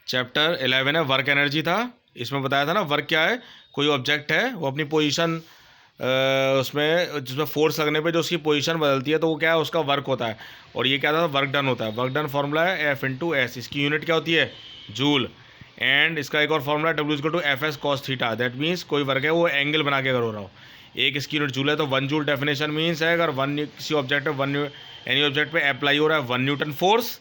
Chapter 11 है, work energy था। इसमें बताया था ना वर्क क्या है, कोई ऑब्जेक्ट है वो अपनी पोजीशन उसमें जिसमें फोर्स लगने पे जो उसकी पोजीशन बदलती है तो वो क्या है, उसका वर्क होता है। और ये क्या था, वर्क डन होता है। वर्क डन फॉर्मूला है F/S, इसकी यूनिट क्या होती है, जूल। एंड इसका एक और formula W=Fs cos theta. That means कोई वर्क है वो एंगल बना के अगर हो रहा हो, एक इसकी यूनिट जूल है तो 1 जूल डेफिनेशन मीन्स है अगर किसी ऑब्जेक्ट पे एनी ऑब्जेक्ट पे अप्लाई हो रहा है 1 newton force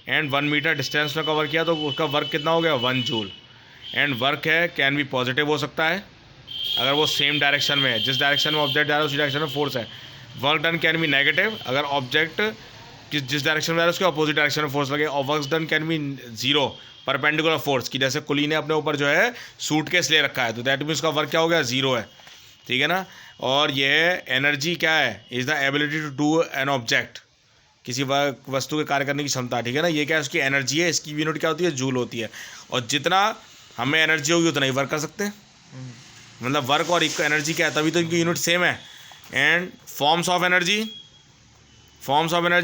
and 1 metre distance में कवर किया तो उसका वर्क कितना हो गया, 1 जूल। एंड वर्क है कैन बी पॉजिटिव हो सकता है अगर वो सेम डायरेक्शन में है, जिस डायरेक्शन में ऑब्जेक्ट जा रहा है उसी डायरेक्शन में फोर्स है। Work done can be negative अगर ऑब्जेक्ट जिस डायरेक्शन में जा रहा है उसके अपोजिट डायरेक्शन में फोर्स लगे। और work done can be zero perpendicular force की, जैसे कुली ने अपने ऊपर जो है सूटकेस ले रखा है तो दैट मीन उसका वर्क क्या हो गया, जीरो है। ठीक है ना। और यह एनर्जी क्या है, is the ability to do an object, किसी वस्तु के कार्य करने की क्षमता। ठीक है ना। ये क्या है, उसकी एनर्जी है, इसकी यूनिट क्या होती है, जूल होती है। और जितना हमें एनर्जी होगी उतना ही वर्क कर सकते हैं। मतलब वर्क और एनर्जी क्या है, तभी तो इनकी यूनिट सेम है। And forms of energy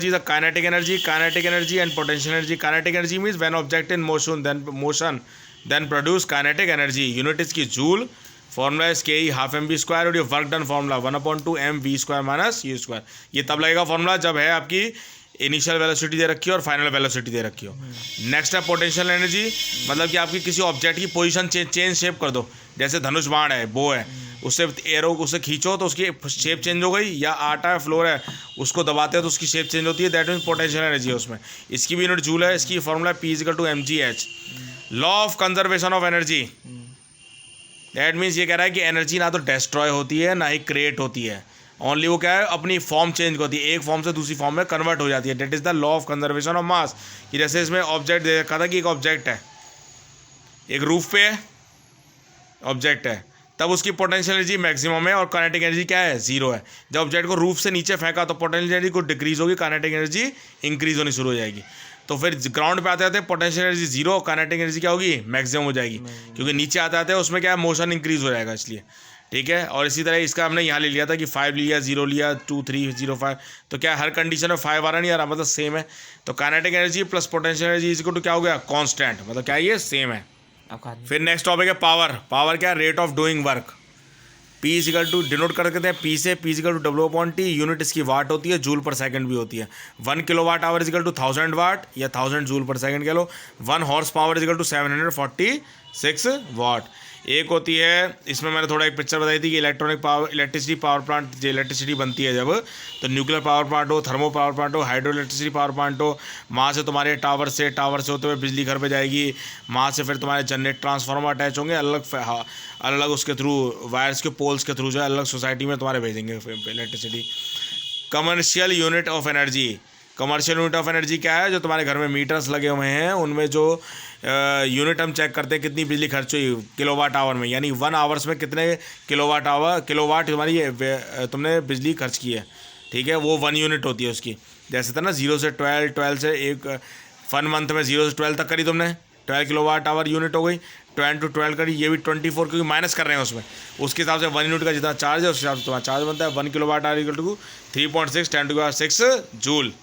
the kinetic energy and potential energy. Kinetic energy means when object in motion then produce kinetic energy. Unit इसकी जूल, फॉर्मूला इज Ke12mv²। और ये work done formula 1/2mv² - u²। ये तब लगेगा formula जब है आपकी initial velocity दे रखी हो और फाइनल वेलोसिटी दे रखी हो। नेक्स्ट है पोटेंशियल एनर्जी, मतलब कि आपकी किसी ऑब्जेक्ट की पोजीशन चेंज शेप कर दो। जैसे धनुष बाण है, बो है, उससे एरो उससे खींचो तो उसकी शेप चेंज हो गई, या आटा है, फ्लोर है, उसको दबाते हो तो उसकी शेप चेंज होती है। दैट मीन्स पोटेंशियल एनर्जी है उसमें। इसकी भी यूनिट जूल है। इसकी formula P=mgh। Law of conservation of energy, that means ये कह रहा है कि एनर्जी ना तो डिस्ट्रॉय होती है ना ही क्रिएट होती है, ओनली वो क्या है अपनी फॉर्म चेंज होती है, एक फॉर्म से दूसरी फॉर्म में कन्वर्ट हो जाती है। That is the law of conservation of mass. कि जैसे इसमें ऑब्जेक्ट दे रखा था कि एक ऑब्जेक्ट है, एक रूफ पे है ऑब्जेक्ट है, तब उसकी पोटेंशियल एनर्जी मैक्सिमम है और काइनेटिक एनर्जी क्या है, जीरो है। जब ऑब्जेक्ट को रूफ से नीचे फेंका तो पोटेंशियल एनर्जी को डिक्रीज होगी, काइनेटिक एनर्जी इंक्रीज होनी शुरू हो जाएगी। तो फिर ग्राउंड पे आते आते potential energy zero, kinetic energy क्या होगी, मैक्सिमम हो जाएगी, क्योंकि नीचे आते आते उसमें क्या है, मोशन इंक्रीज हो जाएगा इसलिए। ठीक है। और इसी तरह इसका हमने यहाँ ले लिया था कि 5 लिया, 0 लिया, 2 3 0 5, तो क्या हर कंडीशन में 5 आ रहा नहीं आ रहा, मतलब सेम है। तो kinetic energy plus potential energy is equal to क्या हो गया, कांस्टेंट, मतलब क्या ये सेम है। फिर नेक्स्ट टॉपिक है पावर। पावर क्या, rate of doing work. P equal to denote कर देते हैं P से, P equal to W/T। Unit इसकी वाट होती है, जूल पर सेकंड भी होती है। 1 किलोवाट आवर इजिकल टू 1000 वाट या 1000 जूल पर सेकंड कह लो। 1 हॉर्स पावर इजिकल टू 746 वाट। एक होती है, इसमें मैंने थोड़ा एक पिक्चर बताई थी कि इलेक्ट्रिसिटी पावर प्लांट, जो इलेक्ट्रिसिटी बनती है जब, तो न्यूक्लियर पावर प्लांट हो, थर्मो पावर प्लांट हो, हाइड्रो इलेक्ट्रिसिटी पावर प्लांट हो, वहाँ से तुम्हारे टावर से होते हुए बिजली घर पे जाएगी, वहाँ से फिर तुम्हारे जनरेट ट्रांसफार्मर अटैच होंगे, अलग उसके थ्रू वायर्स के पोल्स के थ्रू जो है अलग सोसाइटी में तुम्हारे भेजेंगे electricity. Commercial unit of energy. Commercial unit of energy क्या है, जो तुम्हारे घर में मीटर्स लगे हुए हैं उनमें जो यूनिट हम चेक करते हैं कितनी बिजली खर्च हुई किलोवाट आवर में, यानी 1 आवर्स में कितने किलोवाट तुम्हारी तुमने बिजली खर्च की है। ठीक है, वो 1 यूनिट होती है उसकी। जैसे था ना 0 से 12, 12 से एक 1 मंथ में 0 से 12 तक करी तुमने, 12 किलोवाट आवर यूनिट हो गई। 10 to 12 करी, ये भी 24 क्योंकि माइनस कर रहे हैं उसमें, उसके हिसाब से 1 यूनिट का जितना चार्ज है उस हिसाब से तुम्हारा चार्ज बनता है। 1 kilowatt hour equal to 3.6 × 10⁻⁶ joule.